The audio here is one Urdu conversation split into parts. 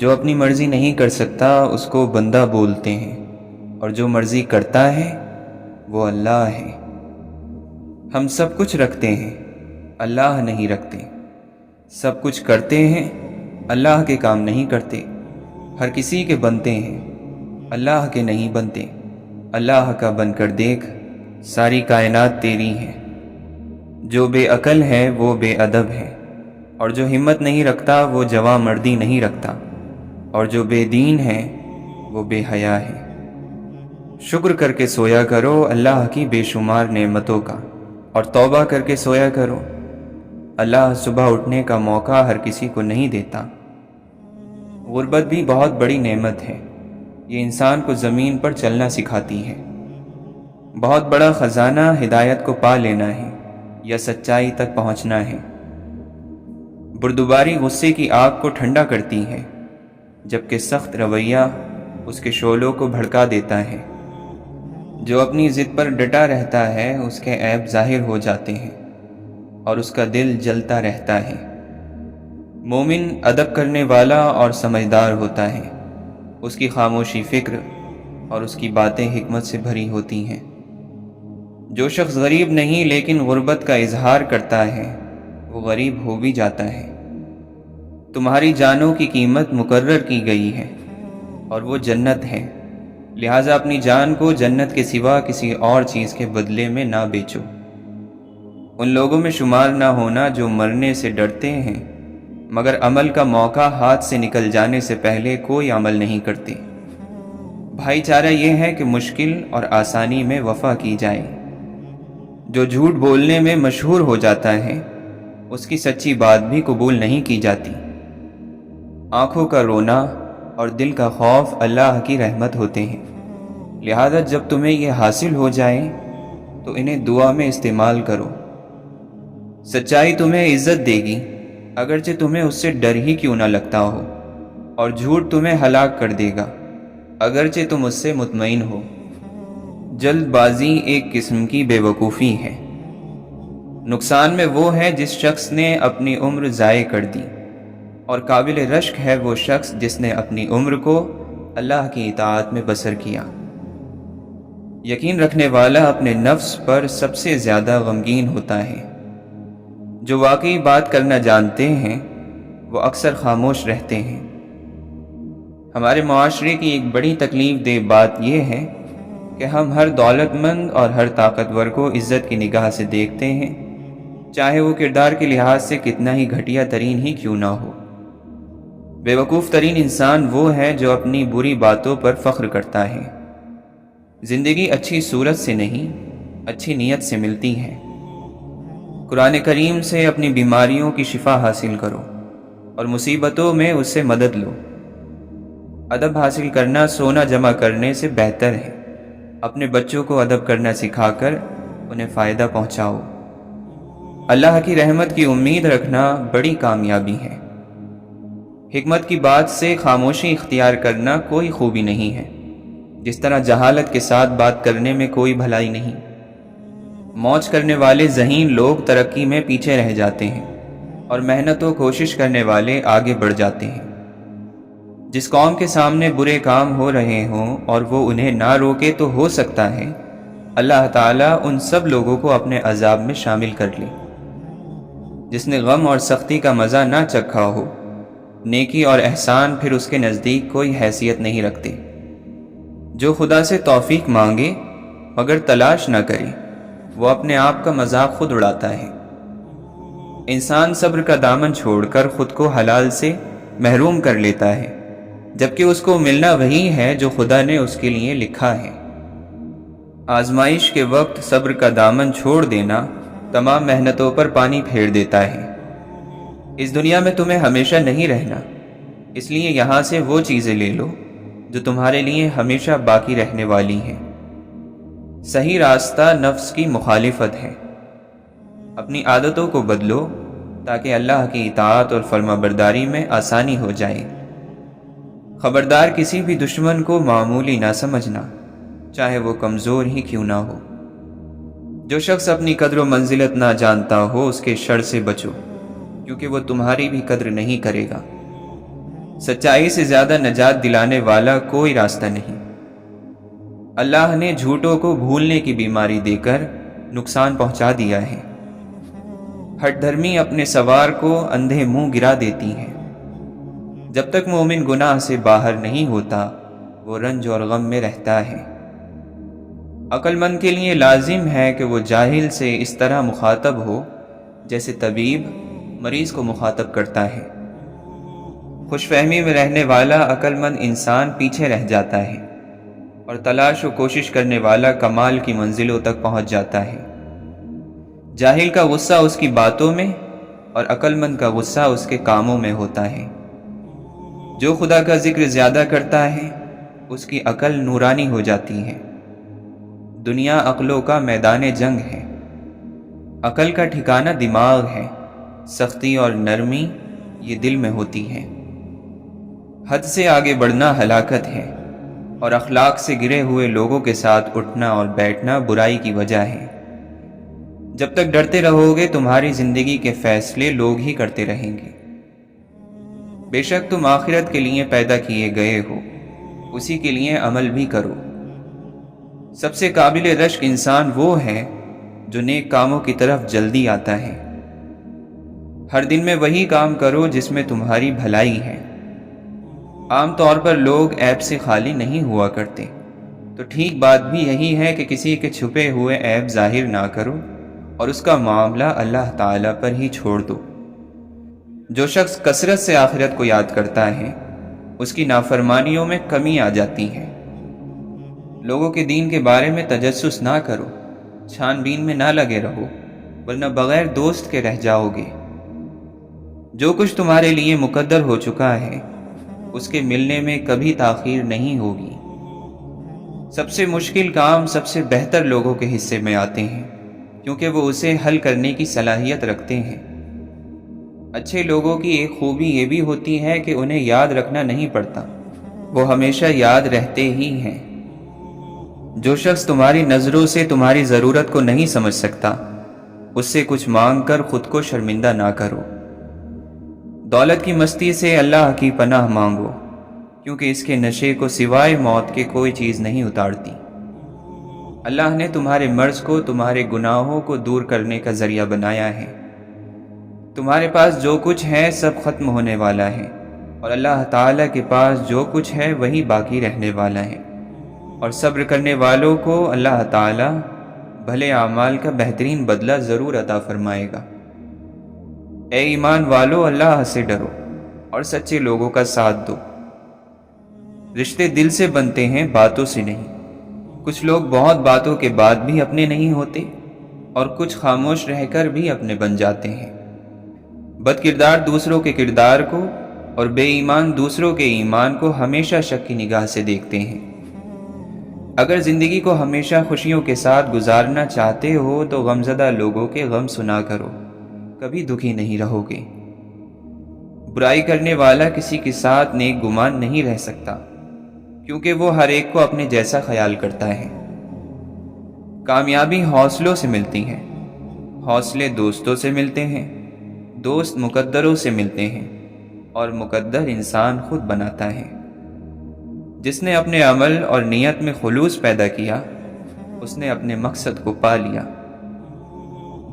جو اپنی مرضی نہیں کر سکتا اس کو بندہ بولتے ہیں، اور جو مرضی کرتا ہے وہ اللہ ہے۔ ہم سب کچھ رکھتے ہیں، اللہ نہیں رکھتے، سب کچھ کرتے ہیں، اللہ کے کام نہیں کرتے، ہر کسی کے بنتے ہیں، اللہ کے نہیں بنتے۔ اللہ کا بن کر دیکھ، ساری کائنات تیری ہے۔ جو بے عقل ہے وہ بے ادب ہے، اور جو ہمت نہیں رکھتا وہ جواں مردی نہیں رکھتا، اور جو بے دین ہے وہ بے حیا ہے۔ شکر کر کے سویا کرو اللہ کی بے شمار نعمتوں کا، اور توبہ کر کے سویا کرو، اللہ صبح اٹھنے کا موقع ہر کسی کو نہیں دیتا۔ غربت بھی بہت بڑی نعمت ہے، یہ انسان کو زمین پر چلنا سکھاتی ہے۔ بہت بڑا خزانہ ہدایت کو پا لینا ہے یا سچائی تک پہنچنا ہے۔ بردباری غصے کی آگ کو ٹھنڈا کرتی ہے، جبکہ سخت رویہ اس کے شعلوں کو بھڑکا دیتا ہے۔ جو اپنی ضد پر ڈٹا رہتا ہے اس کے عیب ظاہر ہو جاتے ہیں، اور اس کا دل جلتا رہتا ہے۔ مومن ادب کرنے والا اور سمجھدار ہوتا ہے، اس کی خاموشی فکر اور اس کی باتیں حکمت سے بھری ہوتی ہیں۔ جو شخص غریب نہیں لیکن غربت کا اظہار کرتا ہے وہ غریب ہو بھی جاتا ہے۔ تمہاری جانوں کی قیمت مقرر کی گئی ہے اور وہ جنت ہے، لہٰذا اپنی جان کو جنت کے سوا کسی اور چیز کے بدلے میں نہ بیچو۔ ان لوگوں میں شمار نہ ہونا جو مرنے سے ڈرتے ہیں مگر عمل کا موقع ہاتھ سے نکل جانے سے پہلے کوئی عمل نہیں کرتے۔ بھائی چارہ یہ ہے کہ مشکل اور آسانی میں وفا کی جائے۔ جو جھوٹ بولنے میں مشہور ہو جاتا ہے اس کی سچی بات بھی قبول نہیں کی جاتی۔ آنکھوں کا رونا اور دل کا خوف اللہ کی رحمت ہوتے ہیں، لہذا جب تمہیں یہ حاصل ہو جائے تو انہیں دعا میں استعمال کرو۔ سچائی تمہیں عزت دے گی اگرچہ تمہیں اس سے ڈر ہی کیوں نہ لگتا ہو، اور جھوٹ تمہیں ہلاک کر دے گا اگرچہ تم اس سے مطمئن ہو۔ جلد بازی ایک قسم کی بے وقوفی ہے۔ نقصان میں وہ ہے جس شخص نے اپنی عمر ضائع کر دی، اور قابل رشک ہے وہ شخص جس نے اپنی عمر کو اللہ کی اطاعت میں بسر کیا۔ یقین رکھنے والا اپنے نفس پر سب سے زیادہ غمگین ہوتا ہے۔ جو واقعی بات کرنا جانتے ہیں وہ اکثر خاموش رہتے ہیں۔ ہمارے معاشرے کی ایک بڑی تکلیف دہ بات یہ ہے کہ ہم ہر دولت مند اور ہر طاقتور کو عزت کی نگاہ سے دیکھتے ہیں، چاہے وہ کردار کے لحاظ سے کتنا ہی گھٹیا ترین ہی کیوں نہ ہو۔ بے وقوف ترین انسان وہ ہے جو اپنی بری باتوں پر فخر کرتا ہے۔ زندگی اچھی صورت سے نہیں، اچھی نیت سے ملتی ہے۔ قرآن کریم سے اپنی بیماریوں کی شفا حاصل کرو اور مصیبتوں میں اس سے مدد لو۔ ادب حاصل کرنا سونا جمع کرنے سے بہتر ہے۔ اپنے بچوں کو ادب کرنا سکھا کر انہیں فائدہ پہنچاؤ۔ اللہ کی رحمت کی امید رکھنا بڑی کامیابی ہے۔ حکمت کی بات سے خاموشی اختیار کرنا کوئی خوبی نہیں ہے، جس طرح جہالت کے ساتھ بات کرنے میں کوئی بھلائی نہیں۔ موج کرنے والے ذہین لوگ ترقی میں پیچھے رہ جاتے ہیں، اور محنت و کوشش کرنے والے آگے بڑھ جاتے ہیں۔ جس قوم کے سامنے برے کام ہو رہے ہوں اور وہ انہیں نہ روکے تو ہو سکتا ہے اللہ تعالیٰ ان سب لوگوں کو اپنے عذاب میں شامل کر لے۔ جس نے غم اور سختی کا مزہ نہ چکھا ہو، نیکی اور احسان پھر اس کے نزدیک کوئی حیثیت نہیں رکھتے۔ جو خدا سے توفیق مانگے مگر تلاش نہ کرے وہ اپنے آپ کا مذاق خود اڑاتا ہے۔ انسان صبر کا دامن چھوڑ کر خود کو حلال سے محروم کر لیتا ہے، جبکہ اس کو ملنا وہی ہے جو خدا نے اس کے لیے لکھا ہے۔ آزمائش کے وقت صبر کا دامن چھوڑ دینا تمام محنتوں پر پانی پھیر دیتا ہے۔ اس دنیا میں تمہیں ہمیشہ نہیں رہنا، اس لیے یہاں سے وہ چیزیں لے لو جو تمہارے لیے ہمیشہ باقی رہنے والی ہیں۔ صحیح راستہ نفس کی مخالفت ہے۔ اپنی عادتوں کو بدلو تاکہ اللہ کی اطاعت اور فرما برداری میں آسانی ہو جائے۔ خبردار کسی بھی دشمن کو معمولی نہ سمجھنا، چاہے وہ کمزور ہی کیوں نہ ہو۔ جو شخص اپنی قدر و منزلت نہ جانتا ہو اس کے شر سے بچو، کیونکہ وہ تمہاری بھی قدر نہیں کرے گا۔ سچائی سے زیادہ نجات دلانے والا کوئی راستہ نہیں۔ اللہ نے جھوٹوں کو بھولنے کی بیماری دے کر نقصان پہنچا دیا ہے۔ ہٹ دھرمی اپنے سوار کو اندھے منہ گرا دیتی ہیں۔ جب تک مومن گناہ سے باہر نہیں ہوتا وہ رنج اور غم میں رہتا ہے۔ عقل مند کے لیے لازم ہے کہ وہ جاہل سے اس طرح مخاطب ہو جیسے طبیب مریض کو مخاطب کرتا ہے۔ خوش فہمی میں رہنے والا عقل مند انسان پیچھے رہ جاتا ہے اور تلاش و کوشش کرنے والا کمال کی منزلوں تک پہنچ جاتا ہے۔ جاہل کا غصہ اس کی باتوں میں اور عقل مند کا غصہ اس کے کاموں میں ہوتا ہے۔ جو خدا کا ذکر زیادہ کرتا ہے اس کی عقل نورانی ہو جاتی ہے۔ دنیا عقلوں کا میدان جنگ ہے۔ عقل کا ٹھکانہ دماغ ہے، سختی اور نرمی یہ دل میں ہوتی ہے۔ حد سے آگے بڑھنا ہلاکت ہے اور اخلاق سے گرے ہوئے لوگوں کے ساتھ اٹھنا اور بیٹھنا برائی کی وجہ ہے۔ جب تک ڈرتے رہو گے تمہاری زندگی کے فیصلے لوگ ہی کرتے رہیں گے۔ بے شک تم آخرت کے لیے پیدا کیے گئے ہو، اسی کے لیے عمل بھی کرو۔ سب سے قابل رشک انسان وہ ہے جو نیک کاموں کی طرف جلدی آتا ہے۔ ہر دن میں وہی کام کرو جس میں تمہاری بھلائی ہے۔ عام طور پر لوگ عیب سے خالی نہیں ہوا کرتے، تو ٹھیک بات بھی یہی ہے کہ کسی کے چھپے ہوئے عیب ظاہر نہ کرو اور اس کا معاملہ اللہ تعالیٰ پر ہی چھوڑ دو۔ جو شخص کثرت سے آخرت کو یاد کرتا ہے اس کی نافرمانیوں میں کمی آ جاتی ہے۔ لوگوں کے دین کے بارے میں تجسس نہ کرو، چھان بین میں نہ لگے رہو، ورنہ بغیر دوست کے رہ جاؤ گے۔ جو کچھ تمہارے لیے مقدر ہو چکا ہے اس کے ملنے میں کبھی تاخیر نہیں ہوگی۔ سب سے مشکل کام سب سے بہتر لوگوں کے حصے میں آتے ہیں کیونکہ وہ اسے حل کرنے کی صلاحیت رکھتے ہیں۔ اچھے لوگوں کی ایک خوبی یہ بھی ہوتی ہے کہ انہیں یاد رکھنا نہیں پڑتا، وہ ہمیشہ یاد رہتے ہی ہیں۔ جو شخص تمہاری نظروں سے تمہاری ضرورت کو نہیں سمجھ سکتا اس سے کچھ مانگ کر خود کو شرمندہ نہ کرو۔ دولت کی مستی سے اللہ کی پناہ مانگو کیونکہ اس کے نشے کو سوائے موت کے کوئی چیز نہیں اتارتی۔ اللہ نے تمہارے مرض کو تمہارے گناہوں کو دور کرنے کا ذریعہ بنایا ہے۔ تمہارے پاس جو کچھ ہے سب ختم ہونے والا ہے اور اللہ تعالیٰ کے پاس جو کچھ ہے وہی باقی رہنے والا ہے، اور صبر کرنے والوں کو اللہ تعالیٰ بھلے اعمال کا بہترین بدلہ ضرور عطا فرمائے گا۔ اے ایمان والو، اللہ سے ڈرو اور سچے لوگوں کا ساتھ دو۔ رشتے دل سے بنتے ہیں، باتوں سے نہیں۔ کچھ لوگ بہت باتوں کے بعد بھی اپنے نہیں ہوتے اور کچھ خاموش رہ کر بھی اپنے بن جاتے ہیں۔ بد کردار دوسروں کے کردار کو اور بے ایمان دوسروں کے ایمان کو ہمیشہ شک کی نگاہ سے دیکھتے ہیں۔ اگر زندگی کو ہمیشہ خوشیوں کے ساتھ گزارنا چاہتے ہو تو غمزدہ لوگوں کے غم سنا کرو، کبھی دکھی نہیں رہو گے۔ برائی کرنے والا کسی کے ساتھ نیک گمان نہیں رہ سکتا کیونکہ وہ ہر ایک کو اپنے جیسا خیال کرتا ہے۔ کامیابی حوصلوں سے ملتی ہے، حوصلے دوستوں سے ملتے ہیں، دوست مقدروں سے ملتے ہیں اور مقدر انسان خود بناتا ہے۔ جس نے اپنے عمل اور نیت میں خلوص پیدا کیا اس نے اپنے مقصد کو پا لیا۔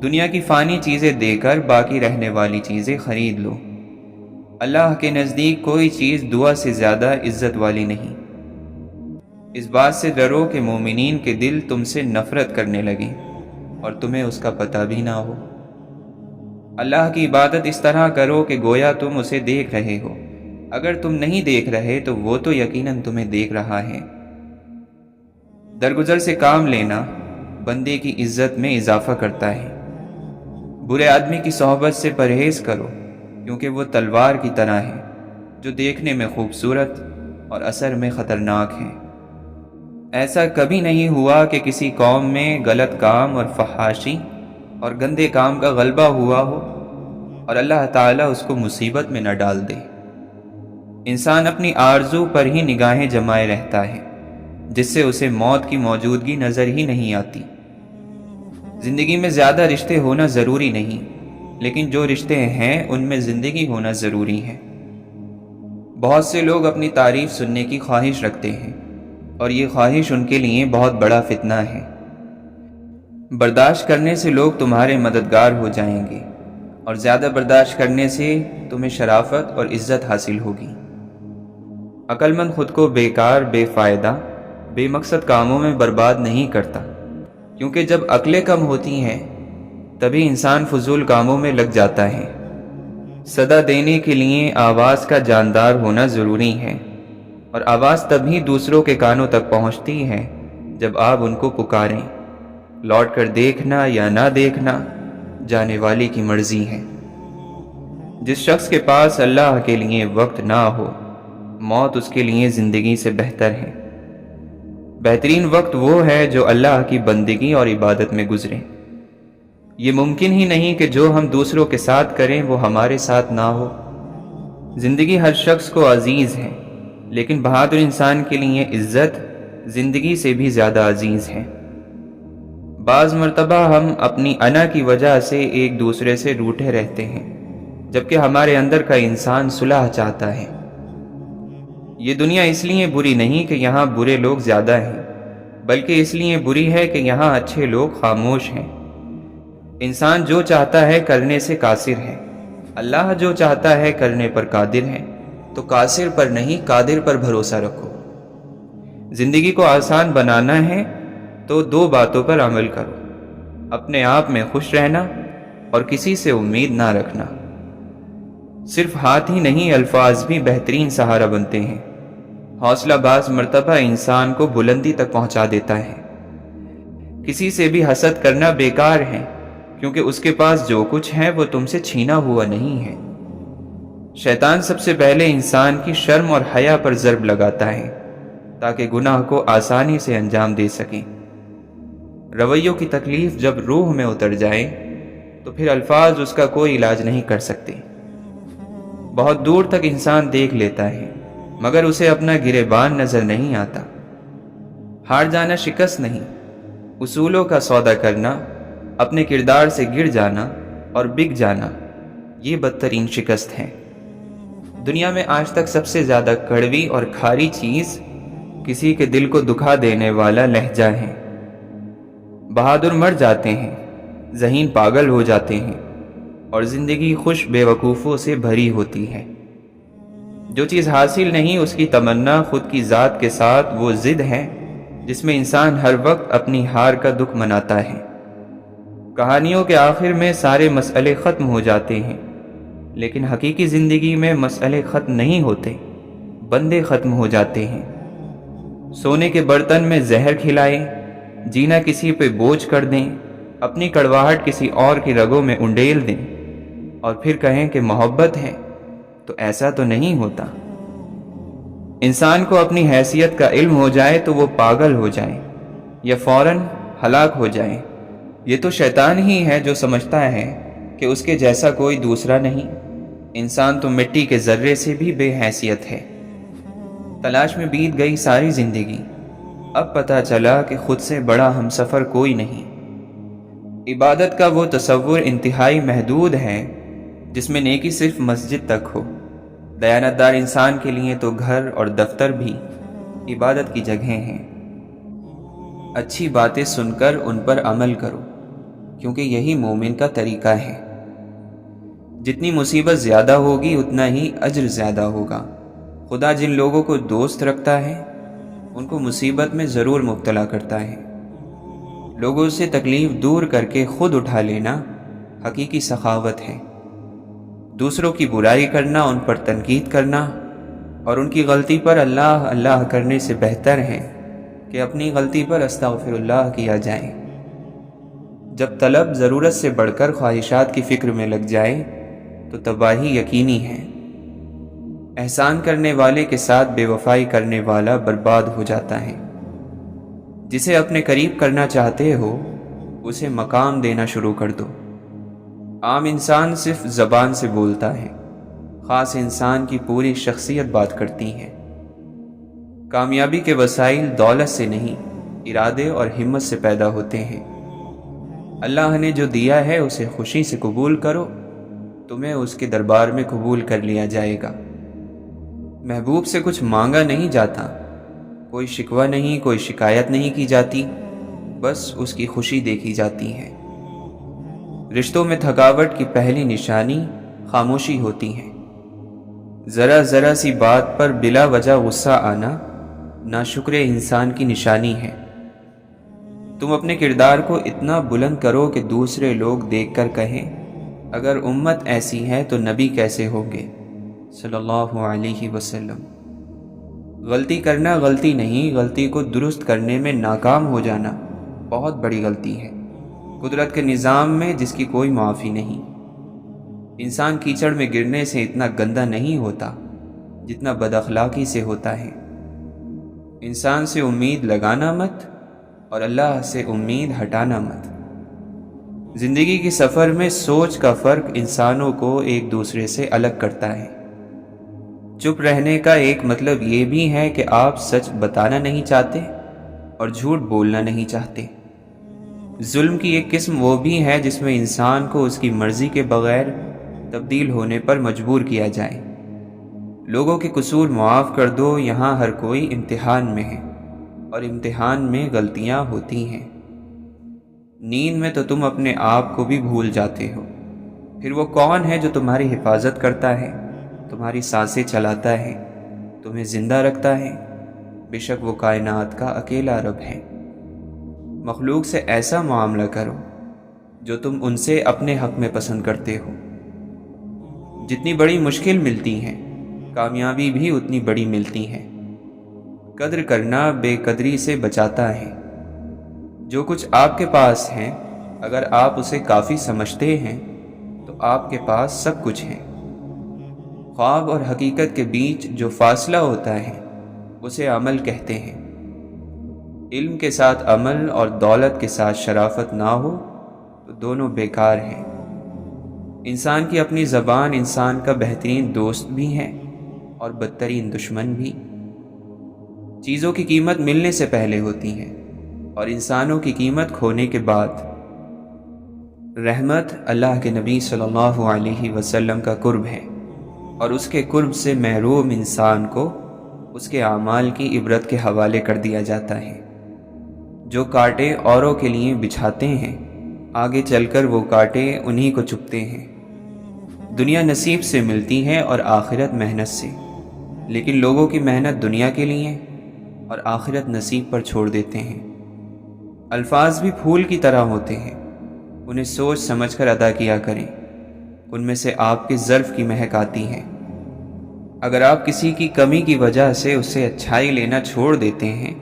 دنیا کی فانی چیزیں دے کر باقی رہنے والی چیزیں خرید لو۔ اللہ کے نزدیک کوئی چیز دعا سے زیادہ عزت والی نہیں۔ اس بات سے ڈرو کہ مومنین کے دل تم سے نفرت کرنے لگیں اور تمہیں اس کا پتہ بھی نہ ہو۔ اللہ کی عبادت اس طرح کرو کہ گویا تم اسے دیکھ رہے ہو، اگر تم نہیں دیکھ رہے تو وہ تو یقیناً تمہیں دیکھ رہا ہے۔ درگزر سے کام لینا بندے کی عزت میں اضافہ کرتا ہے۔ برے آدمی کی صحبت سے پرہیز کرو کیونکہ وہ تلوار کی طرح ہے جو دیکھنے میں خوبصورت اور اثر میں خطرناک ہے۔ ایسا کبھی نہیں ہوا کہ کسی قوم میں غلط کام اور فحاشی اور گندے کام کا غلبہ ہوا ہو اور اللہ تعالیٰ اس کو مصیبت میں نہ ڈال دے۔ انسان اپنی آرزو پر ہی نگاہیں جمائے رہتا ہے جس سے اسے موت کی موجودگی نظر ہی نہیں آتی۔ زندگی میں زیادہ رشتے ہونا ضروری نہیں، لیکن جو رشتے ہیں ان میں زندگی ہونا ضروری ہے۔ بہت سے لوگ اپنی تعریف سننے کی خواہش رکھتے ہیں اور یہ خواہش ان کے لیے بہت بڑا فتنہ ہے۔ برداشت کرنے سے لوگ تمہارے مددگار ہو جائیں گے اور زیادہ برداشت کرنے سے تمہیں شرافت اور عزت حاصل ہوگی۔ عقل مند خود کو بیکار، بے فائدہ، بے مقصد کاموں میں برباد نہیں کرتا، کیونکہ جب عقلیں کم ہوتی ہیں تبھی انسان فضول کاموں میں لگ جاتا ہے۔ صدا دینے کے لیے آواز کا جاندار ہونا ضروری ہے، اور آواز تبھی دوسروں کے کانوں تک پہنچتی ہے جب آپ ان کو پکاریں۔ لوٹ کر دیکھنا یا نہ دیکھنا جانے والی کی مرضی ہے۔ جس شخص کے پاس اللہ کے لیے وقت نہ ہو، موت اس کے لیے زندگی سے بہتر ہے۔ بہترین وقت وہ ہے جو اللہ کی بندگی اور عبادت میں گزرے۔ یہ ممکن ہی نہیں کہ جو ہم دوسروں کے ساتھ کریں وہ ہمارے ساتھ نہ ہو۔ زندگی ہر شخص کو عزیز ہے، لیکن بہادر انسان کے لیے عزت زندگی سے بھی زیادہ عزیز ہے۔ بعض مرتبہ ہم اپنی انا کی وجہ سے ایک دوسرے سے روٹھے رہتے ہیں، جبکہ ہمارے اندر کا انسان صلح چاہتا ہے۔ یہ دنیا اس لیے بری نہیں کہ یہاں برے لوگ زیادہ ہیں، بلکہ اس لیے بری ہے کہ یہاں اچھے لوگ خاموش ہیں۔ انسان جو چاہتا ہے کرنے سے قاصر ہے، اللہ جو چاہتا ہے کرنے پر قادر ہے، تو قاصر پر نہیں قادر پر بھروسہ رکھو۔ زندگی کو آسان بنانا ہے تو دو باتوں پر عمل کرو: اپنے آپ میں خوش رہنا اور کسی سے امید نہ رکھنا۔ صرف ہاتھ ہی نہیں، الفاظ بھی بہترین سہارا بنتے ہیں۔ حوصلہ باز مرتبہ انسان کو بلندی تک پہنچا دیتا ہے۔ کسی سے بھی حسد کرنا بیکار ہے، کیونکہ اس کے پاس جو کچھ ہے وہ تم سے چھینا ہوا نہیں ہے۔ شیطان سب سے پہلے انسان کی شرم اور حیا پر ضرب لگاتا ہے تاکہ گناہ کو آسانی سے انجام دے سکیں۔ رویوں کی تکلیف جب روح میں اتر جائے تو پھر الفاظ اس کا کوئی علاج نہیں کر سکتے۔ بہت دور تک انسان دیکھ لیتا ہے، مگر اسے اپنا گریبان نظر نہیں آتا۔ ہار جانا شکست نہیں، اصولوں کا سودا کرنا، اپنے کردار سے گر جانا اور بک جانا، یہ بدترین شکست ہے۔ دنیا میں آج تک سب سے زیادہ کڑوی اور کھاری چیز کسی کے دل کو دکھا دینے والا لہجہ ہے۔ بہادر مر جاتے ہیں، ذہین پاگل ہو جاتے ہیں، اور زندگی خوش بے وقوفوں سے بھری ہوتی ہے۔ جو چیز حاصل نہیں اس کی تمنا خود کی ذات کے ساتھ وہ ضد ہے جس میں انسان ہر وقت اپنی ہار کا دکھ مناتا ہے۔ کہانیوں کے آخر میں سارے مسئلے ختم ہو جاتے ہیں، لیکن حقیقی زندگی میں مسئلے ختم نہیں ہوتے، بندے ختم ہو جاتے ہیں۔ سونے کے برتن میں زہر کھلائیں، جینا کسی پہ بوجھ کر دیں، اپنی کڑواہٹ کسی اور کی رگوں میں انڈیل دیں، اور پھر کہیں کہ محبت ہے، تو ایسا تو نہیں ہوتا۔ انسان کو اپنی حیثیت کا علم ہو جائے تو وہ پاگل ہو جائے یا فوراً ہلاک ہو جائے۔ یہ تو شیطان ہی ہے جو سمجھتا ہے کہ اس کے جیسا کوئی دوسرا نہیں۔ انسان تو مٹی کے ذرے سے بھی بے حیثیت ہے۔ تلاش میں بیت گئی ساری زندگی، اب پتہ چلا کہ خود سے بڑا ہمسفر کوئی نہیں۔ عبادت کا وہ تصور انتہائی محدود ہے جس میں نیکی صرف مسجد تک ہو۔ دیانتدار انسان کے لیے تو گھر اور دفتر بھی عبادت کی جگہیں ہیں۔ اچھی باتیں سن کر ان پر عمل کرو، کیونکہ یہی مومن کا طریقہ ہے۔ جتنی مصیبت زیادہ ہوگی اتنا ہی اجر زیادہ ہوگا۔ خدا جن لوگوں کو دوست رکھتا ہے ان کو مصیبت میں ضرور مبتلا کرتا ہے۔ لوگوں سے تکلیف دور کر کے خود اٹھا لینا حقیقی سخاوت ہے۔ دوسروں کی برائی کرنا، ان پر تنقید کرنا اور ان کی غلطی پر اللہ اللہ کرنے سے بہتر ہے کہ اپنی غلطی پر استغفر اللہ کیا جائے۔ جب طلب ضرورت سے بڑھ کر خواہشات کی فکر میں لگ جائے تو تباہی یقینی ہے۔ احسان کرنے والے کے ساتھ بے وفائی کرنے والا برباد ہو جاتا ہے۔ جسے اپنے قریب کرنا چاہتے ہو اسے مقام دینا شروع کر دو۔ عام انسان صرف زبان سے بولتا ہے، خاص انسان کی پوری شخصیت بات کرتی ہے۔ کامیابی کے وسائل دولت سے نہیں، ارادے اور ہمت سے پیدا ہوتے ہیں۔ اللہ نے جو دیا ہے اسے خوشی سے قبول کرو، تمہیں اس کے دربار میں قبول کر لیا جائے گا۔ محبوب سے کچھ مانگا نہیں جاتا، کوئی شکوہ نہیں، کوئی شکایت نہیں کی جاتی، بس اس کی خوشی دیکھی جاتی ہے۔ رشتوں میں تھکاوٹ کی پہلی نشانی خاموشی ہوتی ہے۔ ذرا ذرا سی بات پر بلا وجہ غصہ آنا ناشکر انسان کی نشانی ہے۔ تم اپنے کردار کو اتنا بلند کرو کہ دوسرے لوگ دیکھ کر کہیں، اگر امت ایسی ہے تو نبی کیسے ہوں گے صلی اللہ علیہ وسلم۔ غلطی کرنا غلطی نہیں، غلطی کو درست کرنے میں ناکام ہو جانا بہت بڑی غلطی ہے۔ قدرت کے نظام میں جس کی کوئی معافی نہیں۔ انسان کیچڑ میں گرنے سے اتنا گندا نہیں ہوتا جتنا بد اخلاقی سے ہوتا ہے۔ انسان سے امید لگانا مت اور اللہ سے امید ہٹانا مت۔ زندگی کے سفر میں سوچ کا فرق انسانوں کو ایک دوسرے سے الگ کرتا ہے۔ چپ رہنے کا ایک مطلب یہ بھی ہے کہ آپ سچ بتانا نہیں چاہتے اور جھوٹ بولنا نہیں چاہتے۔ ظلم کی ایک قسم وہ بھی ہے جس میں انسان کو اس کی مرضی کے بغیر تبدیل ہونے پر مجبور کیا جائے۔ لوگوں کے قصور معاف کر دو، یہاں ہر کوئی امتحان میں ہے اور امتحان میں غلطیاں ہوتی ہیں۔ نیند میں تو تم اپنے آپ کو بھی بھول جاتے ہو، پھر وہ کون ہے جو تمہاری حفاظت کرتا ہے، تمہاری سانسیں چلاتا ہے، تمہیں زندہ رکھتا ہے؟ بے شک وہ کائنات کا اکیلا رب ہے۔ مخلوق سے ایسا معاملہ کرو جو تم ان سے اپنے حق میں پسند کرتے ہو۔ جتنی بڑی مشکل ملتی ہے، کامیابی بھی اتنی بڑی ملتی ہے۔ قدر کرنا بے قدری سے بچاتا ہے۔ جو کچھ آپ کے پاس ہے، اگر آپ اسے کافی سمجھتے ہیں تو آپ کے پاس سب کچھ ہے۔ خواب اور حقیقت کے بیچ جو فاصلہ ہوتا ہے اسے عمل کہتے ہیں۔ علم کے ساتھ عمل اور دولت کے ساتھ شرافت نہ ہو تو دونوں بیکار ہیں۔ انسان کی اپنی زبان انسان کا بہترین دوست بھی ہے اور بدترین دشمن بھی۔ چیزوں کی قیمت ملنے سے پہلے ہوتی ہے اور انسانوں کی قیمت کھونے کے بعد۔ رحمت اللہ کے نبی صلی اللہ علیہ وسلم کا قرب ہے، اور اس کے قرب سے محروم انسان کو اس کے اعمال کی عبرت کے حوالے کر دیا جاتا ہے۔ جو کانٹے اوروں کے لیے بچھاتے ہیں، آگے چل کر وہ کانٹے انہی کو چبھتے ہیں۔ دنیا نصیب سے ملتی ہے اور آخرت محنت سے، لیکن لوگوں کی محنت دنیا کے لیے اور آخرت نصیب پر چھوڑ دیتے ہیں۔ الفاظ بھی پھول کی طرح ہوتے ہیں، انہیں سوچ سمجھ کر ادا کیا کریں، ان میں سے آپ کے ظرف کی مہک آتی ہے۔ اگر آپ کسی کی کمی کی وجہ سے اس سے اچھائی لینا چھوڑ دیتے ہیں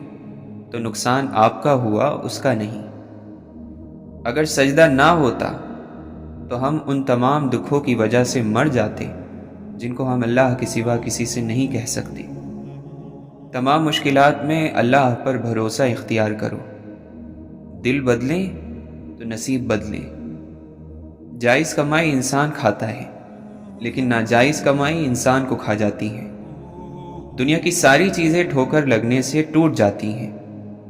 تو نقصان آپ کا ہوا، اس کا نہیں۔ اگر سجدہ نہ ہوتا تو ہم ان تمام دکھوں کی وجہ سے مر جاتے جن کو ہم اللہ کے سوا کسی سے نہیں کہہ سکتے۔ تمام مشکلات میں اللہ پر بھروسہ اختیار کرو۔ دل بدلے تو نصیب بدلے۔ جائز کمائی انسان کھاتا ہے، لیکن ناجائز کمائی انسان کو کھا جاتی ہے۔ دنیا کی ساری چیزیں ٹھوکر لگنے سے ٹوٹ جاتی ہیں،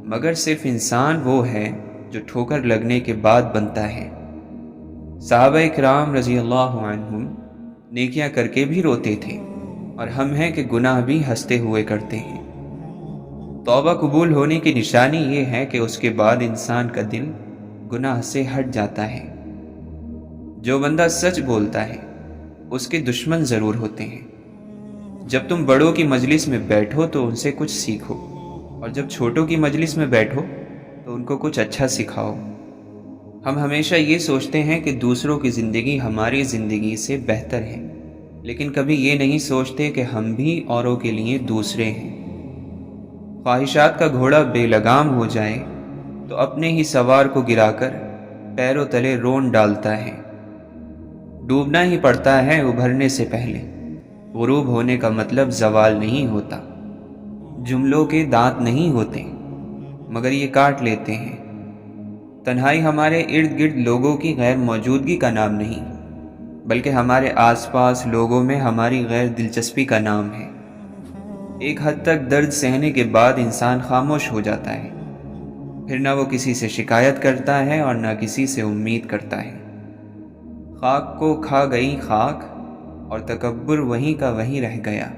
مگر صرف انسان وہ ہے جو ٹھوکر لگنے کے بعد بنتا ہے۔ صحابہ کرام رضی اللہ عنہم نیکیاں کر کے بھی روتے تھے، اور ہم ہیں کہ گناہ بھی ہنستے ہوئے کرتے ہیں۔ توبہ قبول ہونے کی نشانی یہ ہے کہ اس کے بعد انسان کا دل گناہ سے ہٹ جاتا ہے۔ جو بندہ سچ بولتا ہے اس کے دشمن ضرور ہوتے ہیں۔ جب تم بڑوں کی مجلس میں بیٹھو تو ان سے کچھ سیکھو، اور جب چھوٹوں کی مجلس میں بیٹھو تو ان کو کچھ اچھا سکھاؤ۔ ہم ہمیشہ یہ سوچتے ہیں کہ دوسروں کی زندگی ہماری زندگی سے بہتر ہے، لیکن کبھی یہ نہیں سوچتے کہ ہم بھی اوروں کے لیے دوسرے ہیں۔ خواہشات کا گھوڑا بے لگام ہو جائے تو اپنے ہی سوار کو گرا کر پیروں تلے رون ڈالتا ہے۔ ڈوبنا ہی پڑتا ہے ابھرنے سے پہلے۔ غروب ہونے کا مطلب زوال نہیں ہوتا۔ جملوں کے دانت نہیں ہوتے، مگر یہ کاٹ لیتے ہیں۔ تنہائی ہمارے ارد گرد لوگوں کی غیر موجودگی کا نام نہیں، بلکہ ہمارے آس پاس لوگوں میں ہماری غیر دلچسپی کا نام ہے۔ ایک حد تک درد سہنے کے بعد انسان خاموش ہو جاتا ہے، پھر نہ وہ کسی سے شکایت کرتا ہے اور نہ کسی سے امید کرتا ہے۔ خاک کو کھا گئی خاک، اور تکبر وہیں کا وہیں رہ گیا۔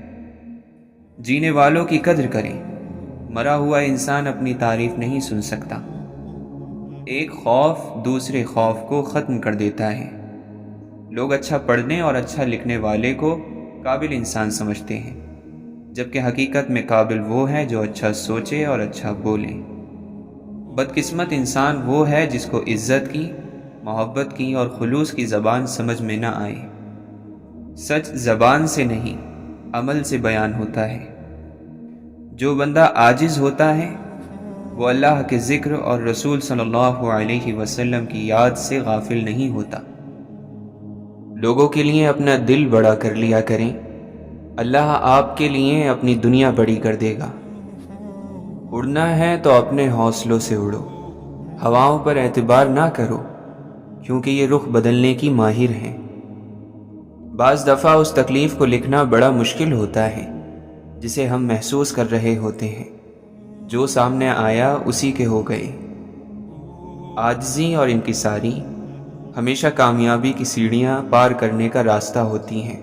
جینے والوں کی قدر کریں، مرا ہوا انسان اپنی تعریف نہیں سن سکتا۔ ایک خوف دوسرے خوف کو ختم کر دیتا ہے۔ لوگ اچھا پڑھنے اور اچھا لکھنے والے کو قابل انسان سمجھتے ہیں، جبکہ حقیقت میں قابل وہ ہے جو اچھا سوچے اور اچھا بولے۔ بدقسمت انسان وہ ہے جس کو عزت کی، محبت کی اور خلوص کی زبان سمجھ میں نہ آئے۔ سچ زبان سے نہیں، عمل سے بیان ہوتا ہے۔ جو بندہ عاجز ہوتا ہے وہ اللہ کے ذکر اور رسول صلی اللہ علیہ وسلم کی یاد سے غافل نہیں ہوتا۔ لوگوں کے لیے اپنا دل بڑا کر لیا کریں، اللہ آپ کے لیے اپنی دنیا بڑی کر دے گا۔ اڑنا ہے تو اپنے حوصلوں سے اڑو، ہواؤں پر اعتبار نہ کرو، کیونکہ یہ رخ بدلنے کی ماہر ہیں۔ بعض دفعہ اس تکلیف کو لکھنا بڑا مشکل ہوتا ہے جسے ہم محسوس کر رہے ہوتے ہیں۔ جو سامنے آیا اسی کے ہو گئے۔ عاجزی اور انکساری ہمیشہ کامیابی کی سیڑھیاں پار کرنے کا راستہ ہوتی ہیں۔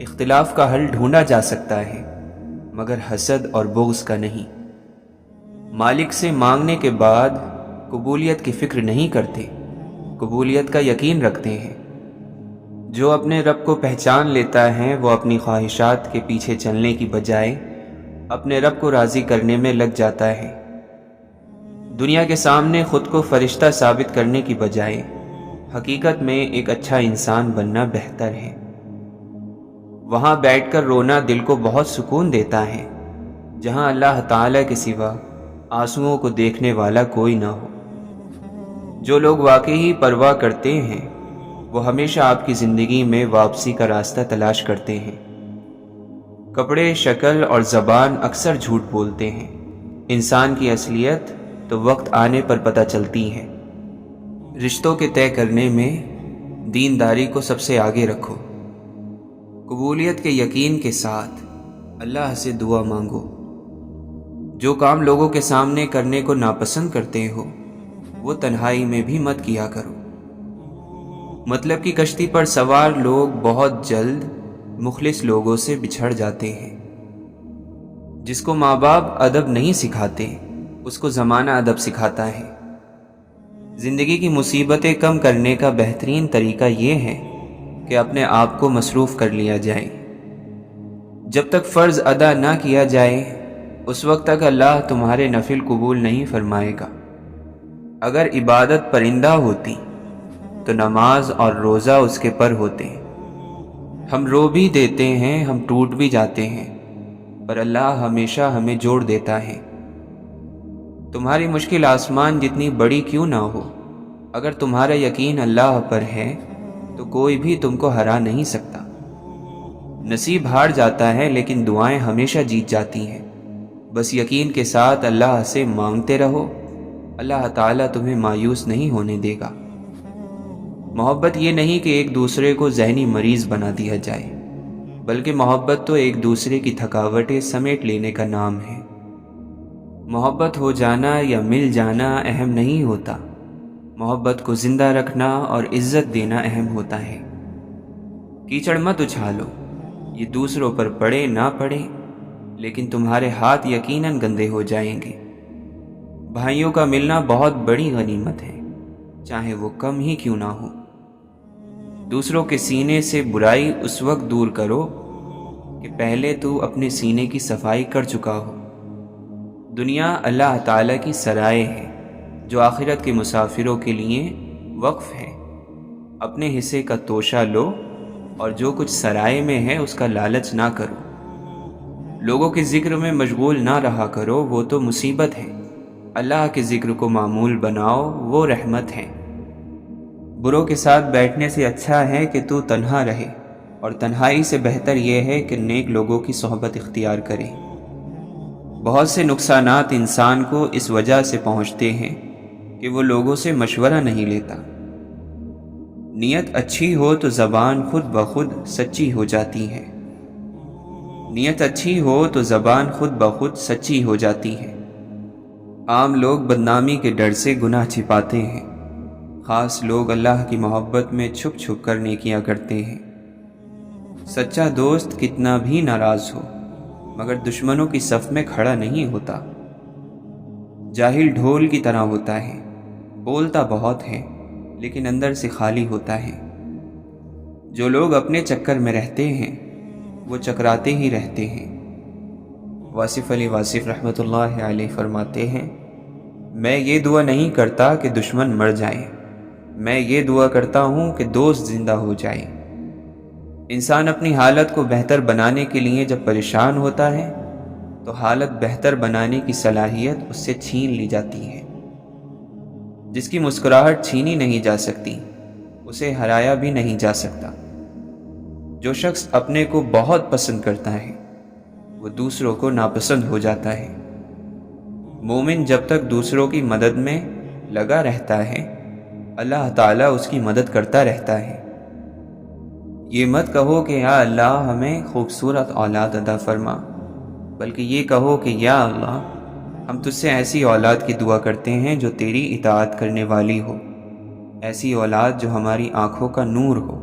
اختلاف کا حل ڈھونڈا جا سکتا ہے، مگر حسد اور بغض کا نہیں۔ مالک سے مانگنے کے بعد قبولیت کی فکر نہیں کرتے، قبولیت کا یقین رکھتے ہیں۔ جو اپنے رب کو پہچان لیتا ہے وہ اپنی خواہشات کے پیچھے چلنے کی بجائے اپنے رب کو راضی کرنے میں لگ جاتا ہے۔ دنیا کے سامنے خود کو فرشتہ ثابت کرنے کی بجائے حقیقت میں ایک اچھا انسان بننا بہتر ہے۔ وہاں بیٹھ کر رونا دل کو بہت سکون دیتا ہے جہاں اللہ تعالیٰ کے سوا آنسوؤں کو دیکھنے والا کوئی نہ ہو۔ جو لوگ واقعی پرواہ کرتے ہیں وہ ہمیشہ آپ کی زندگی میں واپسی کا راستہ تلاش کرتے ہیں۔ کپڑے، شکل اور زبان اکثر جھوٹ بولتے ہیں، انسان کی اصلیت تو وقت آنے پر پتہ چلتی ہے۔ رشتوں کے طے کرنے میں دینداری کو سب سے آگے رکھو۔ قبولیت کے یقین کے ساتھ اللہ سے دعا مانگو۔ جو کام لوگوں کے سامنے کرنے کو ناپسند کرتے ہو وہ تنہائی میں بھی مت کیا کرو۔ مطلب کی کشتی پر سوار لوگ بہت جلد مخلص لوگوں سے بچھڑ جاتے ہیں۔ جس کو ماں باپ ادب نہیں سکھاتے اس کو زمانہ ادب سکھاتا ہے۔ زندگی کی مصیبتیں کم کرنے کا بہترین طریقہ یہ ہے کہ اپنے آپ کو مصروف کر لیا جائے۔ جب تک فرض ادا نہ کیا جائے اس وقت تک اللہ تمہارے نفل قبول نہیں فرمائے گا۔ اگر عبادت پرندہ ہوتی تو نماز اور روزہ اس کے پر ہوتے۔ ہم رو بھی دیتے ہیں، ہم ٹوٹ بھی جاتے ہیں، پر اللہ ہمیشہ ہمیں جوڑ دیتا ہے۔ تمہاری مشکل آسمان جتنی بڑی کیوں نہ ہو، اگر تمہارا یقین اللہ پر ہے تو کوئی بھی تم کو ہرا نہیں سکتا۔ نصیب ہار جاتا ہے لیکن دعائیں ہمیشہ جیت جاتی ہیں۔ بس یقین کے ساتھ اللہ سے مانگتے رہو، اللہ تعالیٰ تمہیں مایوس نہیں ہونے دے گا۔ محبت یہ نہیں کہ ایک دوسرے کو ذہنی مریض بنا دیا جائے، بلکہ محبت تو ایک دوسرے کی تھکاوٹیں سمیٹ لینے کا نام ہے۔ محبت ہو جانا یا مل جانا اہم نہیں ہوتا، محبت کو زندہ رکھنا اور عزت دینا اہم ہوتا ہے۔ کیچڑ مت اچھالو، یہ دوسروں پر پڑے نہ پڑے لیکن تمہارے ہاتھ یقیناً گندے ہو جائیں گے۔ بھائیوں کا ملنا بہت بڑی غنیمت ہے، چاہے وہ کم ہی کیوں نہ ہو۔ دوسروں کے سینے سے برائی اس وقت دور کرو کہ پہلے تو اپنے سینے کی صفائی کر چکا ہو۔ دنیا اللہ تعالیٰ کی سرائے ہے جو آخرت کے مسافروں کے لیے وقف ہے۔ اپنے حصے کا توشہ لو اور جو کچھ سرائے میں ہے اس کا لالچ نہ کرو۔ لوگوں کے ذکر میں مشغول نہ رہا کرو، وہ تو مصیبت ہے۔ اللہ کے ذکر کو معمول بناؤ، وہ رحمت ہے۔ بروں کے ساتھ بیٹھنے سے اچھا ہے کہ تو تنہا رہے، اور تنہائی سے بہتر یہ ہے کہ نیک لوگوں کی صحبت اختیار کرے۔ بہت سے نقصانات انسان کو اس وجہ سے پہنچتے ہیں کہ وہ لوگوں سے مشورہ نہیں لیتا۔ نیت اچھی ہو تو زبان خود بخود سچی ہو جاتی ہے۔ نیت اچھی ہو تو زبان خود بخود سچی ہو جاتی ہے۔ عام لوگ بدنامی کے ڈر سے گناہ چھپاتے ہیں، خاص لوگ اللہ کی محبت میں چھپ چھپ کر نیکیاں کرتے ہیں۔ سچا دوست کتنا بھی ناراض ہو مگر دشمنوں کی صف میں کھڑا نہیں ہوتا۔ جاہل ڈھول کی طرح ہوتا ہے، بولتا بہت ہے لیکن اندر سے خالی ہوتا ہے۔ جو لوگ اپنے چکر میں رہتے ہیں وہ چکراتے ہی رہتے ہیں۔ واصف علی واصف رحمۃ اللہ علیہ فرماتے ہیں، میں یہ دعا نہیں کرتا کہ دشمن مر جائیں، میں یہ دعا کرتا ہوں کہ دوست زندہ ہو جائے۔ انسان اپنی حالت کو بہتر بنانے کے لیے جب پریشان ہوتا ہے تو حالت بہتر بنانے کی صلاحیت اس سے چھین لی جاتی ہے۔ جس کی مسکراہٹ چھینی نہیں جا سکتی اسے ہرایا بھی نہیں جا سکتا۔ جو شخص اپنے کو بہت پسند کرتا ہے وہ دوسروں کو ناپسند ہو جاتا ہے۔ مومن جب تک دوسروں کی مدد میں لگا رہتا ہے اللہ تعالیٰ اس کی مدد کرتا رہتا ہے۔ یہ مت کہو کہ یا اللہ ہمیں خوبصورت اولاد عطا فرما، بلکہ یہ کہو کہ یا اللہ ہم تجھ سے ایسی اولاد کی دعا کرتے ہیں جو تیری اطاعت کرنے والی ہو، ایسی اولاد جو ہماری آنکھوں کا نور ہو۔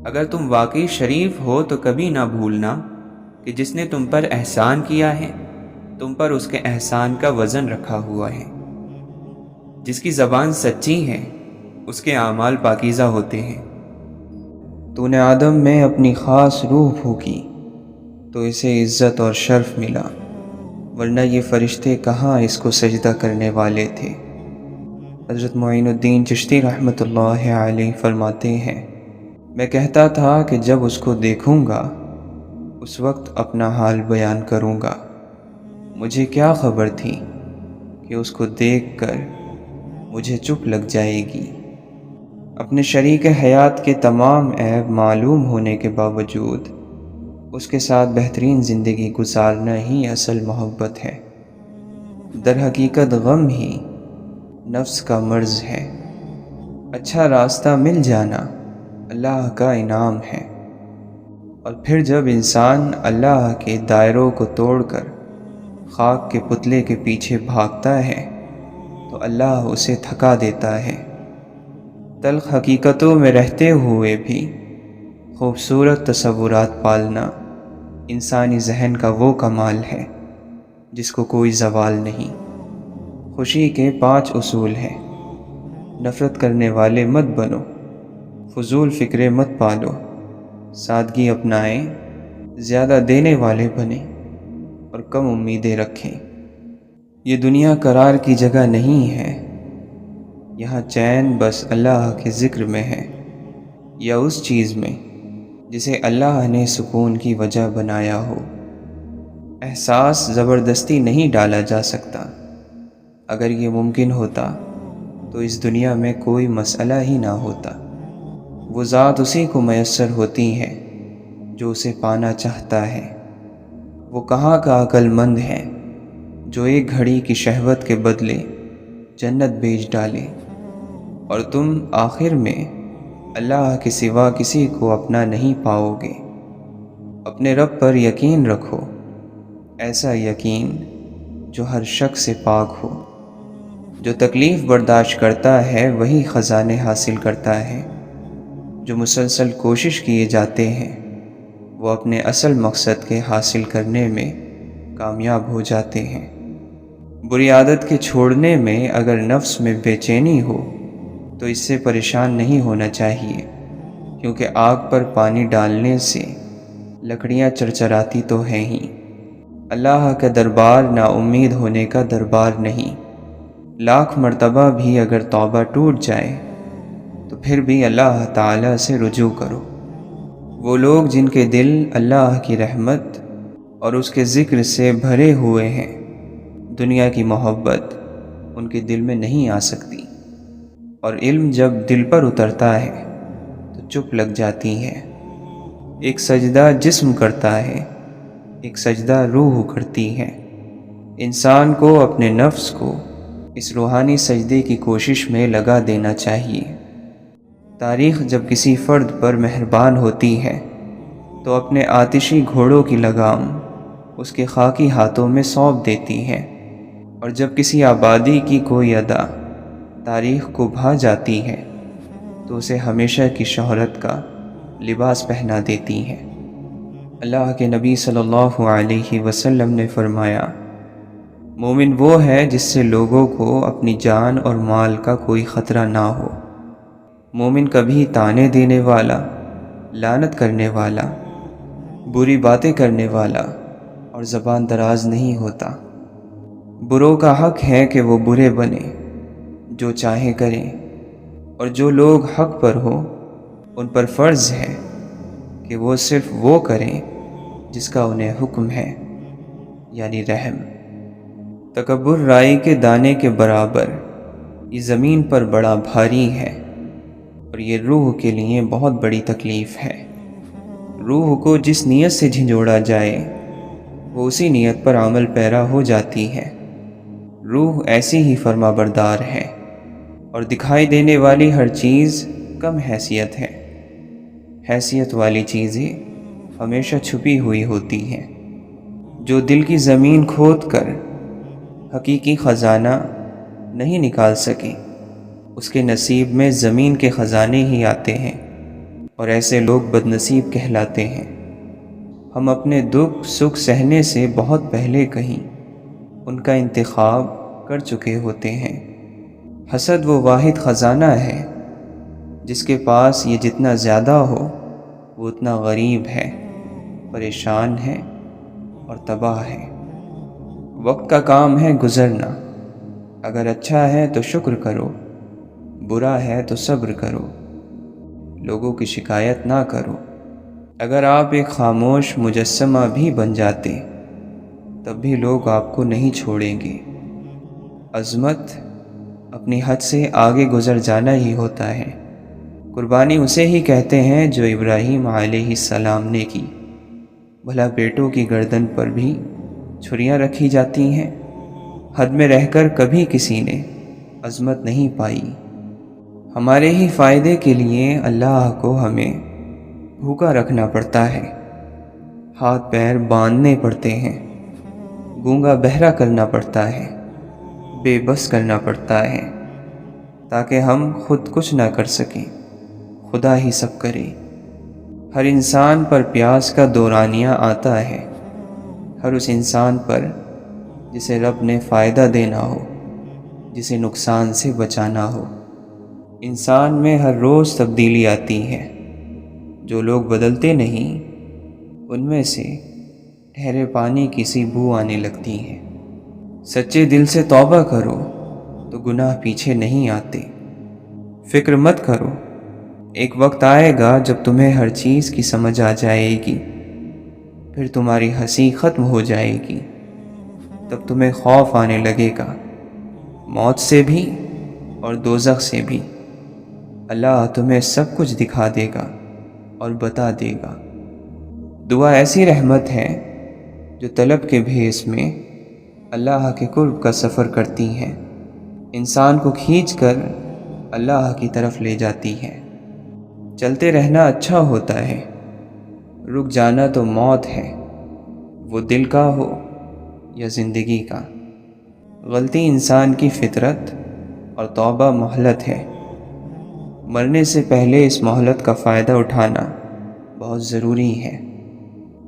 اگر تم واقعی شریف ہو تو کبھی نہ بھولنا کہ جس نے تم پر احسان کیا ہے تم پر اس کے احسان کا وزن رکھا ہوا ہے۔ جس کی زبان سچی ہے اس کے اعمال پاکیزہ ہوتے ہیں۔ تو نے آدم میں اپنی خاص روح پھونکی تو اسے عزت اور شرف ملا، ورنہ یہ فرشتے کہاں اس کو سجدہ کرنے والے تھے۔ حضرت معین الدین چشتی رحمۃ اللہ علیہ فرماتے ہیں، میں کہتا تھا کہ جب اس کو دیکھوں گا اس وقت اپنا حال بیان کروں گا۔ مجھے کیا خبر تھی کہ اس کو دیکھ کر مجھے چپ لگ جائے گی۔ اپنے شریک حیات کے تمام عیب معلوم ہونے کے باوجود اس کے ساتھ بہترین زندگی گزارنا ہی اصل محبت ہے۔ در حقیقت غم ہی نفس کا مرض ہے۔ اچھا راستہ مل جانا اللہ کا انعام ہے، اور پھر جب انسان اللہ کے دائروں کو توڑ کر خاک کے پتلے کے پیچھے بھاگتا ہے تو اللہ اسے تھکا دیتا ہے۔ تلخ حقیقتوں میں رہتے ہوئے بھی خوبصورت تصورات پالنا انسانی ذہن کا وہ کمال ہے جس کو کوئی زوال نہیں۔ خوشی کے 5 اصول ہیں۔ نفرت کرنے والے مت بنو، فضول فکرے مت پالو، سادگی اپنائیں، زیادہ دینے والے بنیں اور کم امیدیں رکھیں۔ یہ دنیا قرار کی جگہ نہیں ہے، یہاں چین بس اللہ کے ذکر میں ہے، یا اس چیز میں جسے اللہ نے سکون کی وجہ بنایا ہو۔ احساس زبردستی نہیں ڈالا جا سکتا۔ اگر یہ ممکن ہوتا تو اس دنیا میں کوئی مسئلہ ہی نہ ہوتا۔ وہ ذات اسی کو میسر ہوتی ہے جو اسے پانا چاہتا ہے۔ وہ کہاں کا عقل مند ہے جو ایک گھڑی کی شہوت کے بدلے جنت بیچ ڈالے، اور تم آخر میں اللہ کے سوا کسی کو اپنا نہیں پاؤ گے۔ اپنے رب پر یقین رکھو، ایسا یقین جو ہر شک سے پاک ہو۔ جو تکلیف برداشت کرتا ہے وہی خزانے حاصل کرتا ہے۔ جو مسلسل کوشش کیے جاتے ہیں وہ اپنے اصل مقصد کے حاصل کرنے میں کامیاب ہو جاتے ہیں۔ بری عادت کے چھوڑنے میں اگر نفس میں بے چینی ہو تو اس سے پریشان نہیں ہونا چاہیے، کیونکہ آگ پر پانی ڈالنے سے لکڑیاں چرچراتی تو ہیں ہی۔ اللہ کا دربار نا امید ہونے کا دربار نہیں۔ لاکھ مرتبہ بھی اگر توبہ ٹوٹ جائے تو پھر بھی اللہ تعالیٰ سے رجوع کرو۔ وہ لوگ جن کے دل اللہ کی رحمت اور اس کے ذکر سے بھرے ہوئے ہیں، دنیا کی محبت ان کے دل میں نہیں آ سکتی، اور علم جب دل پر اترتا ہے تو چپ لگ جاتی ہے۔ ایک سجدہ جسم کرتا ہے، ایک سجدہ روح کرتی ہے۔ انسان کو اپنے نفس کو اس روحانی سجدے کی کوشش میں لگا دینا چاہیے۔ تاریخ جب کسی فرد پر مہربان ہوتی ہے تو اپنے آتشی گھوڑوں کی لگام اس کے خاکی ہاتھوں میں سونپ دیتی ہے، اور جب کسی آبادی کی کوئی ادا تاریخ کو بھا جاتی ہے تو اسے ہمیشہ کی شہرت کا لباس پہنا دیتی ہے۔ اللہ کے نبی صلی اللہ علیہ وسلم نے فرمایا، مومن وہ ہے جس سے لوگوں کو اپنی جان اور مال کا کوئی خطرہ نہ ہو۔ مومن کبھی طعنے دینے والا، لعنت کرنے والا، بری باتیں کرنے والا اور زبان دراز نہیں ہوتا۔ بروں کا حق ہے کہ وہ برے بنیں، جو چاہیں کریں، اور جو لوگ حق پر ہو ان پر فرض ہے کہ وہ صرف وہ کریں جس کا انہیں حکم ہے، یعنی رحم۔ تکبر رائی کے دانے کے برابر یہ زمین پر بڑا بھاری ہے، اور یہ روح کے لیے بہت بڑی تکلیف ہے۔ روح کو جس نیت سے جھنجھوڑا جائے وہ اسی نیت پر عمل پیرا ہو جاتی ہے۔ روح ایسی ہی فرما بردار ہے، اور دکھائی دینے والی ہر چیز کم حیثیت ہے۔ حیثیت والی چیزیں ہمیشہ چھپی ہوئی ہوتی ہیں۔ جو دل کی زمین کھود کر حقیقی خزانہ نہیں نکال سکے، اس کے نصیب میں زمین کے خزانے ہی آتے ہیں، اور ایسے لوگ بد نصیب کہلاتے ہیں۔ ہم اپنے دکھ سکھ سہنے سے بہت پہلے کہیں ان کا انتخاب کر چکے ہوتے ہیں۔ حسد وہ واحد خزانہ ہے جس کے پاس یہ جتنا زیادہ ہو وہ اتنا غریب ہے، پریشان ہے اور تباہ ہے۔ وقت کا کام ہے گزرنا، اگر اچھا ہے تو شکر کرو، برا ہے تو صبر کرو، لوگوں کی شکایت نہ کرو۔ اگر آپ ایک خاموش مجسمہ بھی بن جاتے تب بھی لوگ آپ کو نہیں چھوڑیں گے۔ عظمت اپنی حد سے آگے گزر جانا ہی ہوتا ہے۔ قربانی اسے ہی کہتے ہیں جو ابراہیم علیہ السلام نے کی۔ بھلا بیٹوں کی گردن پر بھی چھریاں رکھی جاتی ہیں؟ حد میں رہ کر کبھی کسی نے عظمت نہیں پائی۔ ہمارے ہی فائدے کے لیے اللہ کو ہمیں بھوکا رکھنا پڑتا ہے، ہاتھ پیر باندھنے پڑتے ہیں، گونگا بہرا کرنا پڑتا ہے، بے بس کرنا پڑتا ہے، تاکہ ہم خود کچھ نہ کر سکیں، خدا ہی سب کرے۔ ہر انسان پر پیاس کا دورانیہ آتا ہے، ہر اس انسان پر جسے رب نے فائدہ دینا ہو، جسے نقصان سے بچانا ہو۔ انسان میں ہر روز تبدیلی آتی ہے۔ جو لوگ بدلتے نہیں ان میں سے ٹھہرے پانی کی سی بو آنے لگتی ہے۔ سچے دل سے توبہ کرو تو گناہ پیچھے نہیں آتے۔ فکر مت کرو، ایک وقت آئے گا جب تمہیں ہر چیز کی سمجھ آ جائے گی، پھر تمہاری ہنسی ختم ہو جائے گی، تب تمہیں خوف آنے لگے گا، موت سے بھی اور دوزخ سے بھی۔ اللہ تمہیں سب کچھ دکھا دے گا اور بتا دے گا۔ دعا ایسی رحمت ہے جو طلب کے بھیس میں اللہ کے قرب کا سفر کرتی ہیں، انسان کو کھینچ کر اللہ کی طرف لے جاتی ہے۔ چلتے رہنا اچھا ہوتا ہے، رک جانا تو موت ہے، وہ دل کا ہو یا زندگی کا۔ غلطی انسان کی فطرت اور توبہ مہلت ہے۔ مرنے سے پہلے اس مہلت کا فائدہ اٹھانا بہت ضروری ہے۔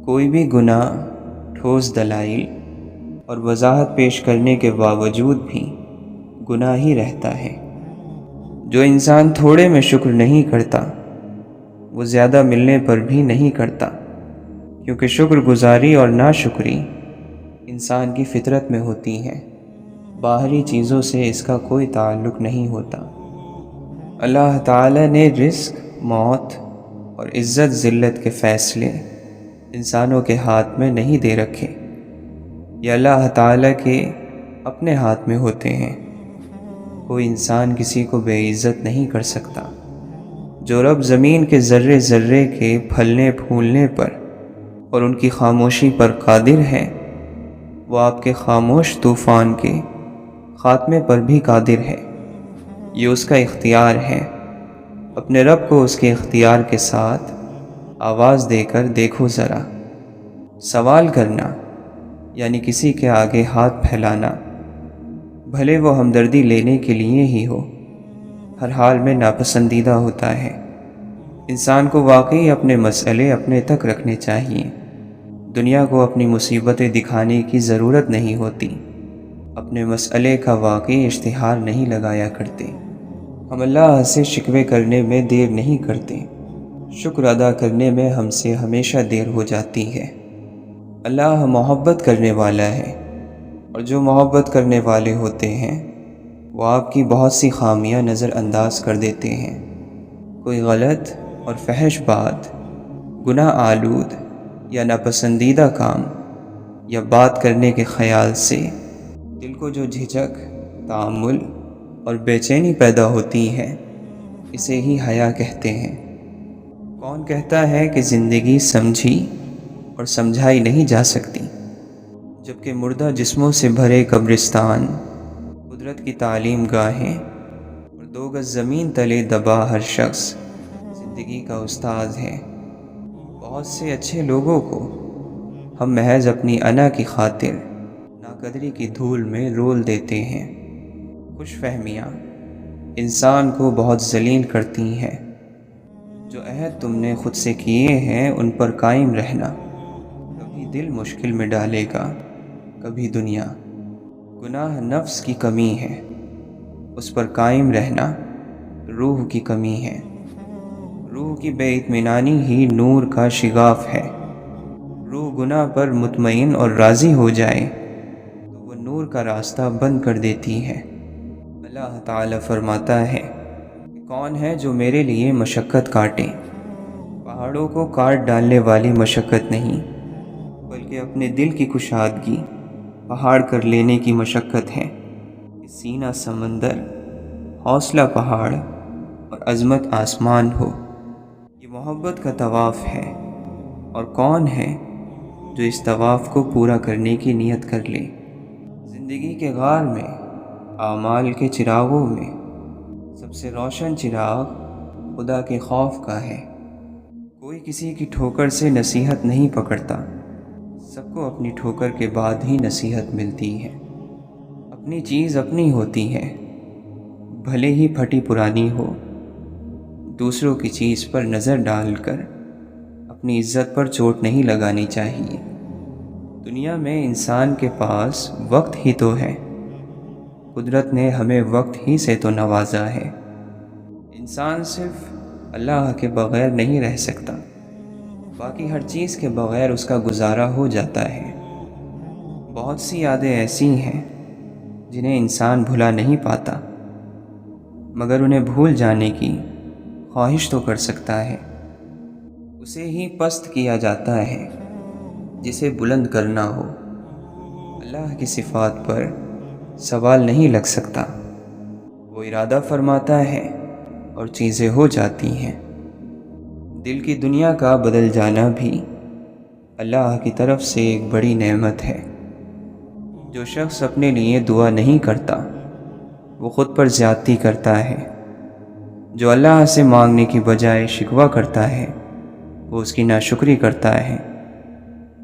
کوئی بھی گناہ ٹھوس دلائل اور وضاحت پیش کرنے کے باوجود بھی گناہ ہی رہتا ہے۔ جو انسان تھوڑے میں شکر نہیں کرتا وہ زیادہ ملنے پر بھی نہیں کرتا، کیونکہ شکر گزاری اور ناشکری انسان کی فطرت میں ہوتی ہے، باہری چیزوں سے اس کا کوئی تعلق نہیں ہوتا۔ اللہ تعالی نے رزق، موت اور عزت ذلت کے فیصلے انسانوں کے ہاتھ میں نہیں دے رکھے، یہ اللہ تعالی کے اپنے ہاتھ میں ہوتے ہیں۔ کوئی انسان کسی کو بے عزت نہیں کر سکتا۔ جو رب زمین کے ذرے ذرے کے پھلنے پھولنے پر اور ان کی خاموشی پر قادر ہے، وہ آپ کے خاموش طوفان کے خاتمے پر بھی قادر ہے۔ یہ اس کا اختیار ہے۔ اپنے رب کو اس کے اختیار کے ساتھ آواز دے کر دیکھو ذرا۔ سوال کرنا یعنی کسی کے آگے ہاتھ پھیلانا، بھلے وہ ہمدردی لینے کے لیے ہی ہو، ہر حال میں ناپسندیدہ ہوتا ہے۔ انسان کو واقعی اپنے مسئلے اپنے تک رکھنے چاہیے۔ دنیا کو اپنی مصیبتیں دکھانے کی ضرورت نہیں ہوتی، اپنے مسئلے کا واقعی اشتہار نہیں لگایا کرتے۔ ہم اللہ سے شکوے کرنے میں دیر نہیں کرتے، شکر ادا کرنے میں ہم سے ہمیشہ دیر ہو جاتی ہے۔ اللہ محبت کرنے والا ہے، اور جو محبت کرنے والے ہوتے ہیں وہ آپ کی بہت سی خامیاں نظر انداز کر دیتے ہیں۔ کوئی غلط اور فحش بات، گناہ آلود یا ناپسندیدہ کام یا بات کرنے کے خیال سے دل کو جو جھجک، تامل اور بے چینی پیدا ہوتی ہے، اسے ہی حیا کہتے ہیں۔ کون کہتا ہے کہ زندگی سمجھی اور سمجھائی نہیں جا سکتی، جبکہ مردہ جسموں سے بھرے قبرستان، قدرت کی تعلیم گاہیں اور 2 گز زمین تلے دبا ہر شخص زندگی کا استاد ہے۔ بہت سے اچھے لوگوں کو ہم محض اپنی انا کی خاطر ناقدری کی دھول میں رول دیتے ہیں۔ خوش فہمیاں انسان کو بہت ذلیل کرتی ہیں۔ جو عہد تم نے خود سے کیے ہیں ان پر قائم رہنا، کبھی دل مشکل میں ڈالے گا، کبھی دنیا۔ گناہ نفس کی کمی ہے، اس پر قائم رہنا روح کی کمی ہے۔ روح کی بے اطمینانی ہی نور کا شگاف ہے۔ روح گناہ پر مطمئن اور راضی ہو جائے تو وہ نور کا راستہ بند کر دیتی ہے۔ اللہ تعالیٰ فرماتا ہے کہ کون ہے جو میرے لیے مشقت کاٹے؟ پہاڑوں کو کاٹ ڈالنے والی مشقت نہیں، بلکہ اپنے دل کی کشادگی پہاڑ کر لینے کی مشقت ہے۔ کہ سینہ سمندر، حوصلہ پہاڑ اور عظمت آسمان ہو، یہ محبت کا طواف ہے۔ اور کون ہے جو اس طواف کو پورا کرنے کی نیت کر لے؟ زندگی کے غار میں، اعمال کے چراغوں میں سب سے روشن چراغ خدا کے خوف کا ہے۔ کوئی کسی کی ٹھوکر سے نصیحت نہیں پکڑتا، سب کو اپنی ٹھوکر کے بعد ہی نصیحت ملتی ہے۔ اپنی چیز اپنی ہوتی ہے، بھلے ہی پھٹی پرانی ہو۔ دوسروں کی چیز پر نظر ڈال کر اپنی عزت پر چوٹ نہیں لگانی چاہیے۔ دنیا میں انسان کے پاس وقت ہی تو ہے، قدرت نے ہمیں وقت ہی سے تو نوازا ہے۔ انسان صرف اللہ کے بغیر نہیں رہ سکتا، باقی ہر چیز کے بغیر اس کا گزارا ہو جاتا ہے۔ بہت سی یادیں ایسی ہیں جنہیں انسان بھلا نہیں پاتا، مگر انہیں بھول جانے کی خواہش تو کر سکتا ہے۔ اسے ہی پست کیا جاتا ہے جسے بلند کرنا ہو۔ اللہ کی صفات پر سوال نہیں لگ سکتا، وہ ارادہ فرماتا ہے اور چیزیں ہو جاتی ہیں۔ دل کی دنیا کا بدل جانا بھی اللہ کی طرف سے ایک بڑی نعمت ہے۔ جو شخص اپنے لیے دعا نہیں کرتا وہ خود پر زیادتی کرتا ہے۔ جو اللہ سے مانگنے کی بجائے شکوہ کرتا ہے وہ اس کی ناشکری کرتا ہے،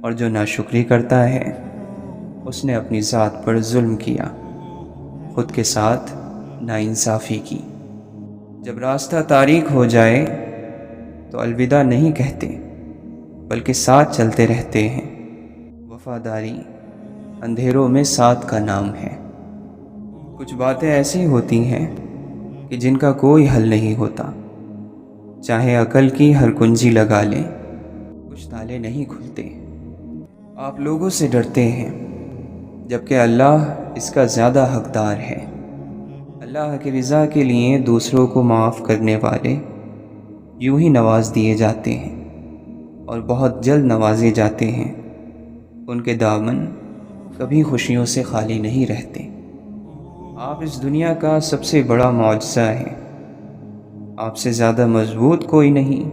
اور جو ناشکری کرتا ہے اس نے اپنی ذات پر ظلم کیا، خود کے ساتھ ناانصافی کی۔ جب راستہ تاریک ہو جائے تو الوداع نہیں کہتے بلکہ ساتھ چلتے رہتے ہیں۔ وفاداری اندھیروں میں ساتھ کا نام ہے۔ کچھ باتیں ایسی ہوتی ہیں کہ جن کا کوئی حل نہیں ہوتا، چاہے عقل کی ہر کنجی لگا لیں، کچھ تالے نہیں کھلتے۔ آپ لوگوں سے ڈرتے ہیں جبکہ اللہ اس کا زیادہ حقدار ہے۔ اللہ کی رضا کے لیے دوسروں کو معاف کرنے والے یوں ہی نواز دیے جاتے ہیں اور بہت جلد نوازے جاتے ہیں۔ ان کے دامن کبھی خوشیوں سے خالی نہیں رہتے۔ آپ اس دنیا کا سب سے بڑا معجزہ ہیں۔ آپ سے زیادہ مضبوط کوئی نہیں،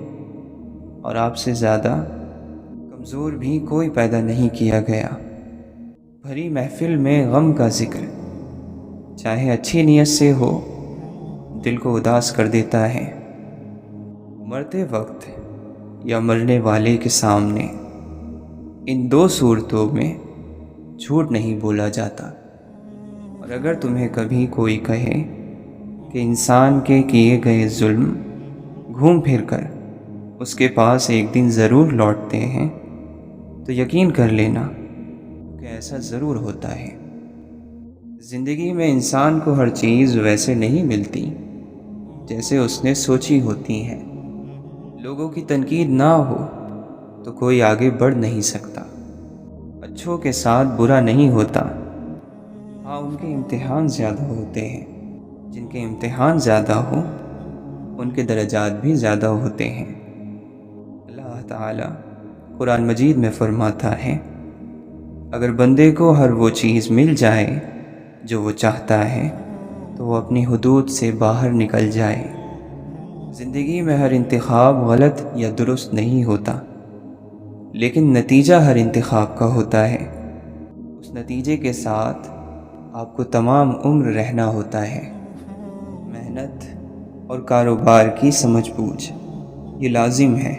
اور آپ سے زیادہ کمزور بھی کوئی پیدا نہیں کیا گیا۔ بھری محفل میں غم کا ذکر چاہے اچھی نیت سے ہو، دل کو اداس کر دیتا ہے۔ مرتے وقت یا مرنے والے کے سامنے ان 2 صورتوں میں جھوٹ نہیں بولا جاتا۔ اور اگر تمہیں کبھی کوئی کہے کہ انسان کے کیے گئے ظلم گھوم پھر کر اس کے پاس ایک دن ضرور لوٹتے ہیں، تو یقین کر لینا کہ ایسا ضرور ہوتا ہے۔ زندگی میں انسان کو ہر چیز ویسے نہیں ملتی جیسے اس نے سوچی ہوتی ہے۔ لوگوں کی تنقید نہ ہو تو کوئی آگے بڑھ نہیں سکتا۔ اچھوں کے ساتھ برا نہیں ہوتا، ہاں ان کے امتحان زیادہ ہوتے ہیں۔ جن کے امتحان زیادہ ہو ان کے درجات بھی زیادہ ہوتے ہیں۔ اللہ تعالیٰ قرآن مجید میں فرماتا ہے، اگر بندے کو ہر وہ چیز مل جائے جو وہ چاہتا ہے تو وہ اپنی حدود سے باہر نکل جائے۔ زندگی میں ہر انتخاب غلط یا درست نہیں ہوتا، لیکن نتیجہ ہر انتخاب کا ہوتا ہے۔ اس نتیجے کے ساتھ آپ کو تمام عمر رہنا ہوتا ہے۔ محنت اور کاروبار کی سمجھ بوجھ یہ لازم ہے،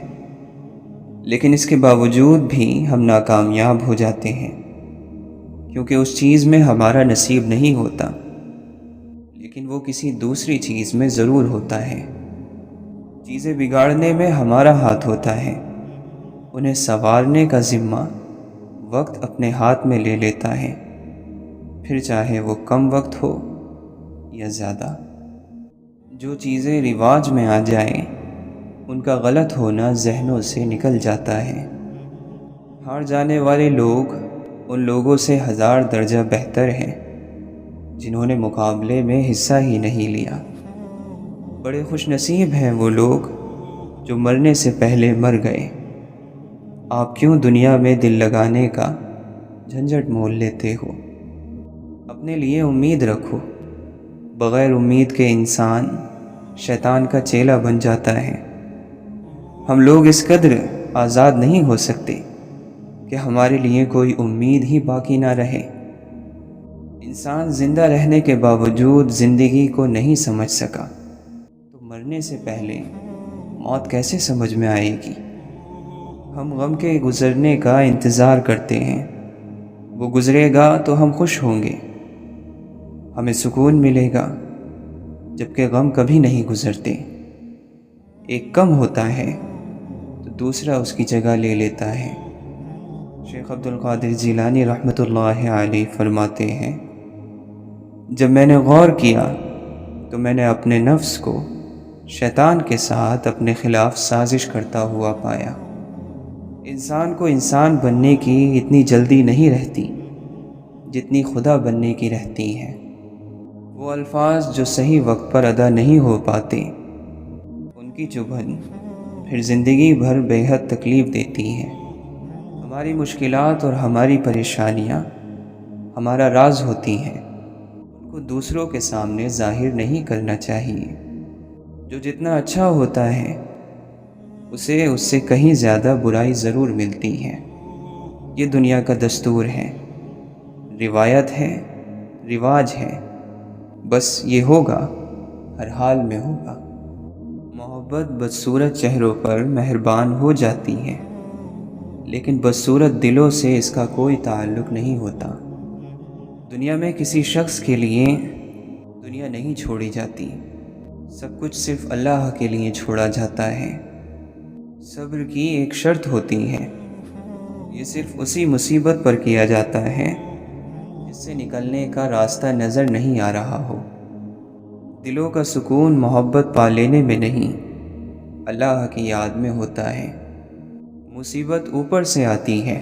لیکن اس کے باوجود بھی ہم ناکامیاب ہو جاتے ہیں، کیونکہ اس چیز میں ہمارا نصیب نہیں ہوتا، لیکن وہ کسی دوسری چیز میں ضرور ہوتا ہے۔ چیزیں بگاڑنے میں ہمارا ہاتھ ہوتا ہے، انہیں سنوارنے کا ذمہ وقت اپنے ہاتھ میں لے لیتا ہے، پھر چاہے وہ کم وقت ہو یا زیادہ۔ جو چیزیں رواج میں آ جائیں ان کا غلط ہونا ذہنوں سے نکل جاتا ہے۔ ہار جانے والے لوگ ان لوگوں سے 1000 درجہ بہتر ہیں جنہوں نے مقابلے میں حصہ ہی نہیں لیا۔ بڑے خوش نصیب ہیں وہ لوگ جو مرنے سے پہلے مر گئے۔ آپ کیوں دنیا میں دل لگانے کا جھنجھٹ مول لیتے ہو؟ اپنے لیے امید رکھو، بغیر امید کے انسان شیطان کا چیلا بن جاتا ہے۔ ہم لوگ اس قدر آزاد نہیں ہو سکتے کہ ہمارے لیے کوئی امید ہی باقی نہ رہے۔ انسان زندہ رہنے کے باوجود زندگی کو نہیں سمجھ سکا تو مرنے سے پہلے موت کیسے سمجھ میں آئے گی؟ ہم غم کے گزرنے کا انتظار کرتے ہیں، وہ گزرے گا تو ہم خوش ہوں گے، ہمیں سکون ملے گا، جبکہ غم کبھی نہیں گزرتے۔ ایک کم ہوتا ہے تو دوسرا اس کی جگہ لے لیتا ہے۔ شیخ عبد القادر جیلانی رحمۃ اللہ علیہ فرماتے ہیں، جب میں نے غور کیا تو میں نے اپنے نفس کو شیطان کے ساتھ اپنے خلاف سازش کرتا ہوا پایا۔ انسان کو انسان بننے کی اتنی جلدی نہیں رہتی جتنی خدا بننے کی رہتی ہے۔ وہ الفاظ جو صحیح وقت پر ادا نہیں ہو پاتے، ان کی چبھن پھر زندگی بھر بے حد تکلیف دیتی ہے۔ ہماری مشکلات اور ہماری پریشانیاں ہمارا راز ہوتی ہیں، ان کو دوسروں کے سامنے ظاہر نہیں کرنا چاہیے۔ جو جتنا اچھا ہوتا ہے اسے اس سے کہیں زیادہ برائی ضرور ملتی ہے۔ یہ دنیا کا دستور ہے، روایت ہے، رواج ہے، بس یہ ہوگا، ہر حال میں ہوگا۔ محبت بدصورت چہروں پر مہربان ہو جاتی ہے، لیکن بدصورت دلوں سے اس کا کوئی تعلق نہیں ہوتا۔ دنیا میں کسی شخص کے لیے دنیا نہیں چھوڑی جاتی، سب کچھ صرف اللہ کے لیے چھوڑا جاتا ہے۔ صبر کی ایک شرط ہوتی ہے، یہ صرف اسی مصیبت پر کیا جاتا ہے جس سے نکلنے کا راستہ نظر نہیں آ رہا ہو۔ دلوں کا سکون محبت پا لینے میں نہیں، اللہ کی یاد میں ہوتا ہے۔ مصیبت اوپر سے آتی ہے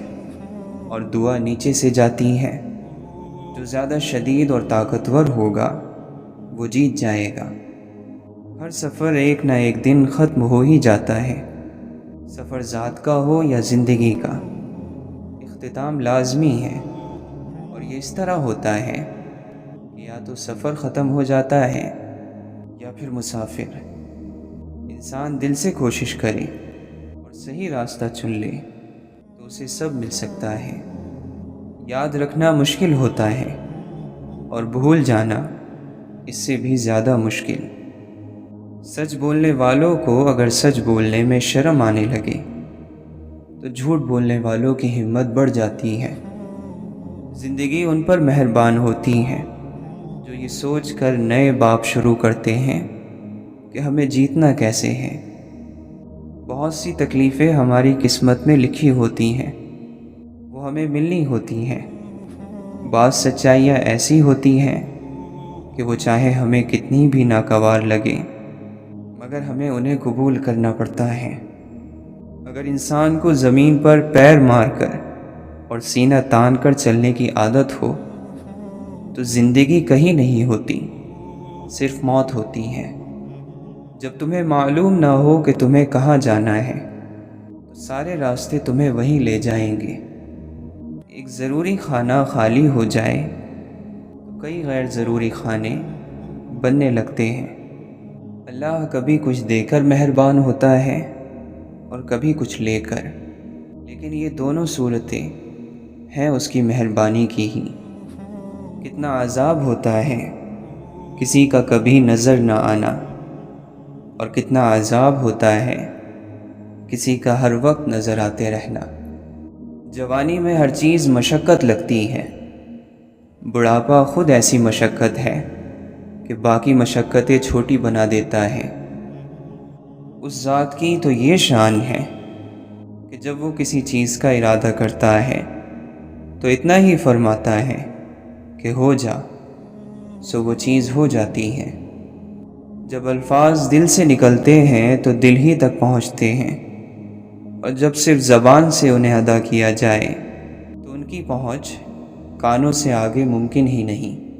اور دعا نیچے سے جاتی ہے۔ جو زیادہ شدید اور طاقتور ہوگا وہ جیت جائے گا۔ ہر سفر ایک نہ ایک دن ختم ہو ہی جاتا ہے، سفر ذات کا ہو یا زندگی کا، اختتام لازمی ہے۔ اور یہ اس طرح ہوتا ہے کہ یا تو سفر ختم ہو جاتا ہے یا پھر مسافر۔ انسان دل سے کوشش کرے اور صحیح راستہ چن لے تو اسے سب مل سکتا ہے۔ یاد رکھنا مشکل ہوتا ہے اور بھول جانا اس سے بھی زیادہ مشکل۔ سچ بولنے والوں کو اگر سچ بولنے میں شرم آنے لگے تو جھوٹ بولنے والوں کی ہمت بڑھ جاتی ہے۔ زندگی ان پر مہربان ہوتی ہے جو یہ سوچ کر نئے باب شروع کرتے ہیں کہ ہمیں جیتنا کیسے ہے۔ بہت سی تکلیفیں ہماری قسمت میں لکھی ہوتی ہیں، وہ ہمیں ملنی ہوتی ہیں۔ بعض سچائیاں ایسی ہوتی ہیں کہ وہ چاہے ہمیں کتنی بھی ناگوار لگے مگر ہمیں انہیں قبول کرنا پڑتا ہے۔ اگر انسان کو زمین پر پیر مار کر اور سینہ تان کر چلنے کی عادت ہو تو زندگی کہیں نہیں ہوتی، صرف موت ہوتی ہے۔ جب تمہیں معلوم نہ ہو کہ تمہیں کہاں جانا ہے تو سارے راستے تمہیں وہیں لے جائیں گے۔ ایک ضروری کھانا خالی ہو جائے تو کئی غیر ضروری کھانے بننے لگتے ہیں۔ اللہ کبھی کچھ دے کر مہربان ہوتا ہے اور کبھی کچھ لے کر، لیکن یہ دونوں صورتیں ہیں اس کی مہربانی کی ہی۔ کتنا عذاب ہوتا ہے کسی کا کبھی نظر نہ آنا، اور کتنا عذاب ہوتا ہے کسی کا ہر وقت نظر آتے رہنا۔ جوانی میں ہر چیز مشقت لگتی ہے، بڑھاپا خود ایسی مشقت ہے کہ باقی مشقتیں چھوٹی بنا دیتا ہے۔ اس ذات کی تو یہ شان ہے کہ جب وہ کسی چیز کا ارادہ کرتا ہے تو اتنا ہی فرماتا ہے کہ ہو جا، سو وہ چیز ہو جاتی ہے۔ جب الفاظ دل سے نکلتے ہیں تو دل ہی تک پہنچتے ہیں، اور جب صرف زبان سے انہیں ادا کیا جائے تو ان کی پہنچ کانوں سے آگے ممکن ہی نہیں۔